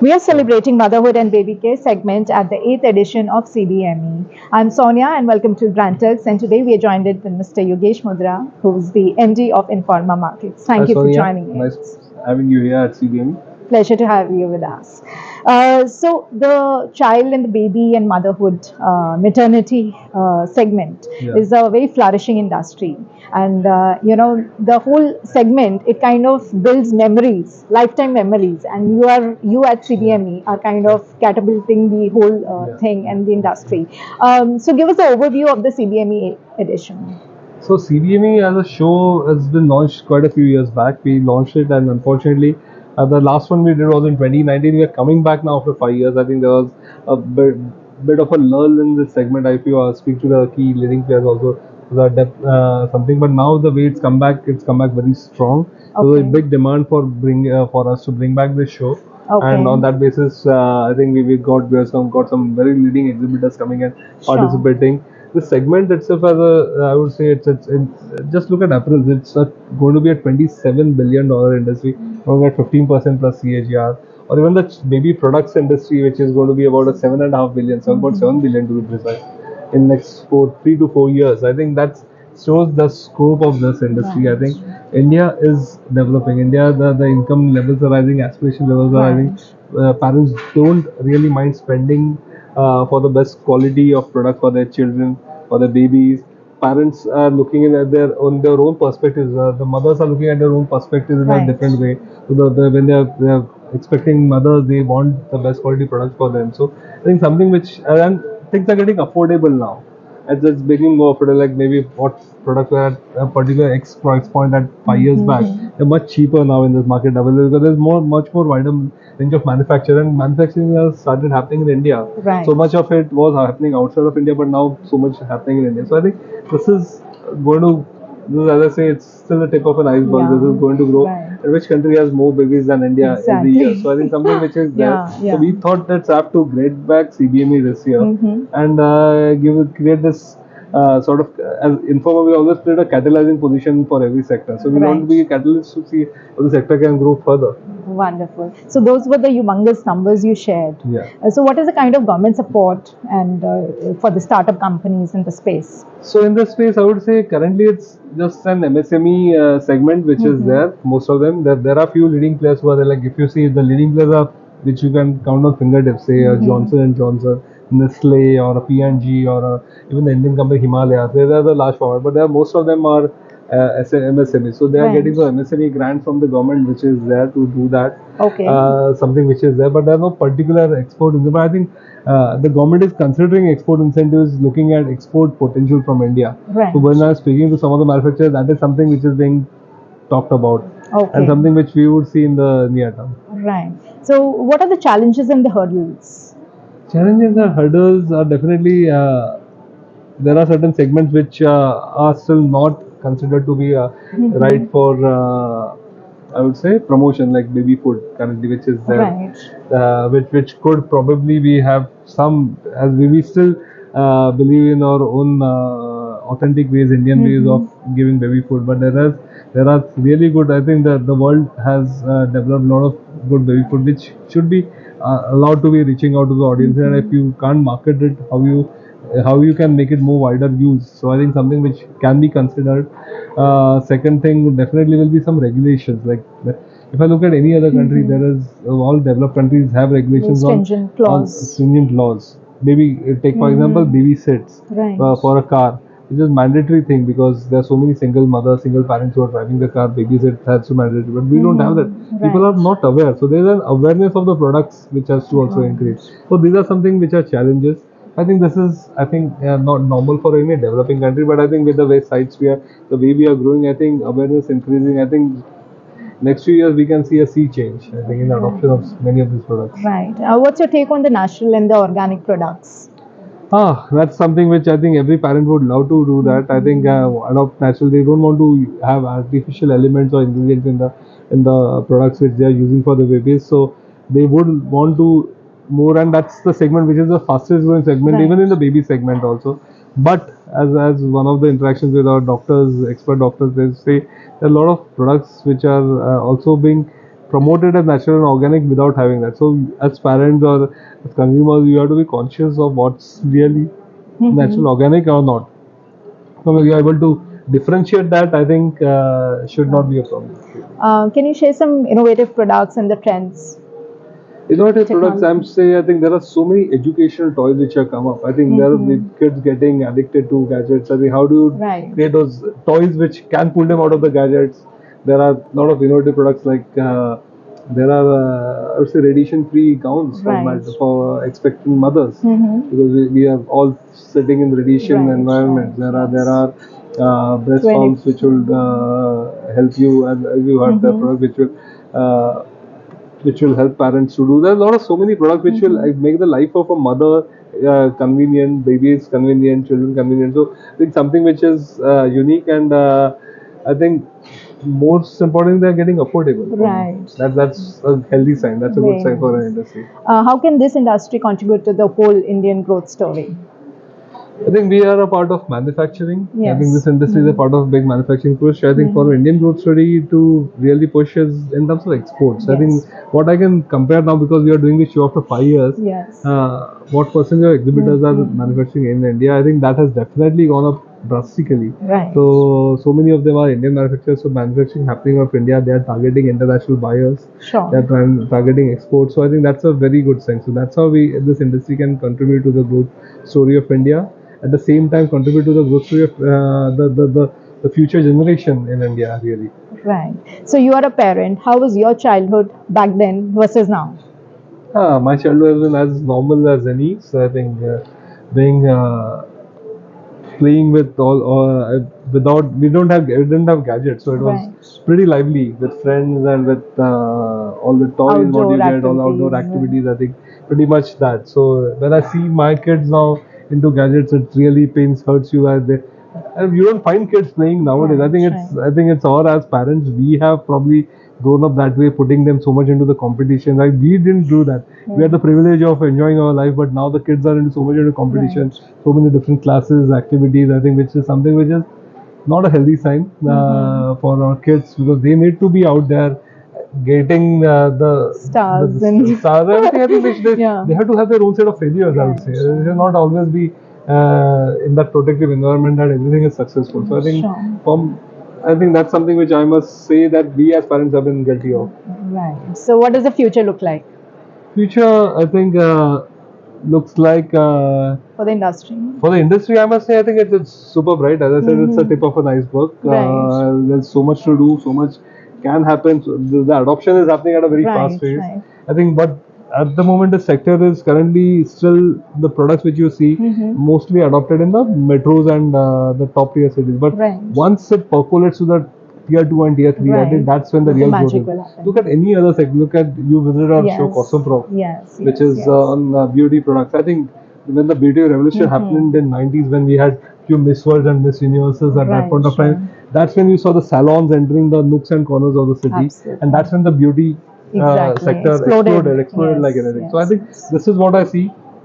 We are celebrating motherhood and baby care segment at the 8th edition of Cbme. I'm Sonia and welcome to Brandtux, and today we are joined with Mr. Yogesh Mudra, who's the MD of Informa Markets. Hi Thank you for Sonia, joining nice us. having you here at Cbme. Pleasure to have you with us. So, the child and the baby and motherhood maternity segment Yeah. is a very flourishing industry, and the whole segment, it kind of builds memories, lifetime memories, and you at CBME are kind of catapulting the whole Yeah. thing and the industry. So, give us an overview of the CBME edition. So Cbme as a show has been launched quite a few years back. We launched it, and unfortunately, the last one we did was in 2019. We are coming back now after 5 years. I think there was a bit of a lull in this segment. If you speak to the key leading players also, the depth something. But now the way it's come back very strong. So there's a Okay. big demand for us to bring back this show. And Okay. on that basis, I think we have got some very leading exhibitors coming and Sure. participating. The segment itself, I would say, just look at apparel. It's going to be a $27 billion industry, growing at 15% plus CAGR. Or even the baby products industry, which is going to be about a 7.5 billion, 7.7 billion to be precise, in next 3 to 4 years. I think that shows the scope of this industry. I think India is developing. India, the income levels are rising, aspiration levels are rising. Parents don't really mind spending for the best quality of product for their children, for their babies. Parents are looking at their own perspectives. The mothers are looking at their own perspectives in a Right. different way. So when they are expecting mothers, they want the best quality products for them. So I think something which and things are getting affordable now. It's beginning more affordable. Like maybe what products were at a particular X price point at 5 years back, they're much cheaper now in this market available because there's much more wider range of manufacture, and manufacturing has started happening in India. Right. So much of it was happening outside of India, but now so much happening in India. So I think this is going to, as I say, it's still the tip of an iceberg. This is going to grow. Right. And which country has more babies than India every year? Exactly. So I think something which is there. Yeah, So we yeah. thought let's have to get back CBME this year and create this sort of as Informa, we always played a catalyzing position for every sector. So we want to Right. be a catalyst to see how the sector can grow further. Wonderful. So those were the humongous numbers you shared. Yeah. So what is the kind of government support and for the startup companies in the space? So in this space, I would say currently it's just an MSME segment which is there. Most of them. There are few leading players who are there. Like if you see the leading players are which you can count on fingertips, say Johnson and Johnson, Nestle, or a P&G, or even the Indian company Himalaya. They are the large format, but most of them are MSME. So they are getting the MSME grant from the government, which is there to do that. Okay. Something which is there, but there are no particular export incentive. But I think the government is considering export incentives, looking at export potential from India. Right. So when I'm speaking to some of the manufacturers, that is something which is being talked about, and something which we would see in the near term. Right. So what are the challenges and the hurdles? Challenges and hurdles are definitely there are certain segments which are still not considered to be right for I would say promotion, like baby food currently, which is there, which could probably we have some, as we still believe in our own authentic ways, Indian ways of giving baby food. But there are really good. I think that the world has developed a lot of good baby food, which should be allowed to be reaching out to the audience. And if you can't market it, how you can make it more wider use. So I think something which can be considered. Second thing definitely will be some regulations. Like if I look at any other country, there is all developed countries have regulations on stringent laws. Maybe take for example baby sits for a car. It's a mandatory thing because there are so many single mothers, single parents who are driving the car. Baby sit has to mandatory, but we don't have that. People are not aware, so there is an awareness of the products which has to also increase. So these are something which are challenges. I think this is, not normal for any developing country, but I think with the way sites we are, the way we are growing, I think awareness increasing. I think next few years we can see a sea change. I think in the adoption of many of these products. Right. What's your take on the natural and the organic products? That's something which I think every parent would love to do. That I think adopt natural. They don't want to have artificial elements or ingredients in the products which they are using for the babies. So they would want to more, and that's the segment which is the fastest growing segment, even in the baby segment also. But as one of the interactions with our doctors, expert doctors, they say there are a lot of products which are also being promoted as natural and organic without having that. So as parents or as consumers, you have to be conscious of what's really natural, organic or not. So if you are able to differentiate that, I think should not be a problem. Can you share some innovative products and the trends? Innovative products, Technology. I think there are so many educational toys which have come up. I think there are the kids getting addicted to gadgets. I think how do you Right. create those toys which can pull them out of the gadgets? There are a lot of innovative products like there are I would say radiation-free gowns Right. for expectant mothers because we are all sitting in radiation Right. environments. There Yes. are breast 20. pumps which will help you, and you have the product which will help parents to do. There are a lot of so many products which will make the life of a mother convenient, babies convenient, children convenient. So I think something which is unique and I think most important they're getting affordable. Right. That's a healthy sign. That's a good Very sign for an nice. industry. How can this industry contribute to the whole Indian growth story? I think we are a part of manufacturing. I think Yes. this industry is a part of big manufacturing push. I think for Indian growth story to really push is in terms of exports. I think Yes. what I can compare now because we are doing this show after 5 years. Yes. What percentage of exhibitors are manufacturing in India? I think that has definitely gone up drastically. Right. So many of them are Indian manufacturers. So manufacturing happening of India, they are targeting international buyers. Sure. They are targeting exports. So I think that's a very good sign. So that's how we this industry can contribute to the growth story of India. At the same time, contribute to the growth story of the future generation in India. Really. Right. So you are a parent. How was your childhood back then versus now? My childhood has been as normal as any. So I think being playing with all without we didn't have gadgets, so it was Right. pretty lively with friends and with all the toys what Outdoor you get, all outdoor activities. activities. I think pretty much that. So when I see my kids now into gadgets, it really pains hurts you as they. And you don't find kids playing nowadays. Right. I think it's all as parents we have probably grown up that way, putting them so much into the competition. Like we didn't do that. We had the privilege of enjoying our life, but now the kids are into so much into competition, Right. so many different classes, activities. I think which is something which is not a healthy sign for our kids because they need to be out there getting Stars the and stars. Everything. I think yeah. they have to have their own set of failures. I would say they should not always be in that protective environment that everything is successful. So Sure. I think that's something which I must say that we as parents have been guilty of. Right. So what does the future look like Future, I think, looks like for the industry? for the industry, I must say, I think it's super bright. As I said, it's a tip of an iceberg. Right. There's so much to do, so much can happen. So the adoption is happening at a very fast Right. pace. Right. I think, but at the moment, the sector is currently still the products which you see mostly adopted in the metros and the top tier cities. But Right. once it percolates to the tier 2 and tier 3, I think Right. that's when the The real growth magic is. will happen. Look at any other sector. Look at you visited our show Yes. Cosm Prof, Yes. which Yes. is Yes. on beauty products. I think when the beauty revolution happened in 90s when we had few Miss Worlds and Miss Universes at that Right. point of time, that's when you saw the salons entering the nooks and corners of the city, Absolutely. and that's when the beauty Exactly. sector exploded like Yes. anything. So I Yes. think Yes. this is what I see.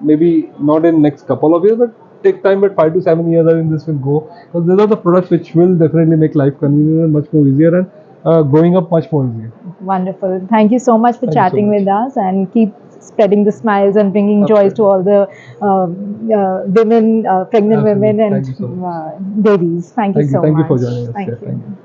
Maybe not in next couple of years, but take time. But 5 to 7 years, I think this will go because these are the products which will definitely make life convenient and much more easier and growing up much more easier. Wonderful. Thank you so much for Thank you so chatting much. with us and keep spreading the smiles and bringing joys to Absolutely. all the women, pregnant women Absolutely. and Thank you so much. babies. Thank you so Thank you for much. joining us. Thank Yeah, you. thank you.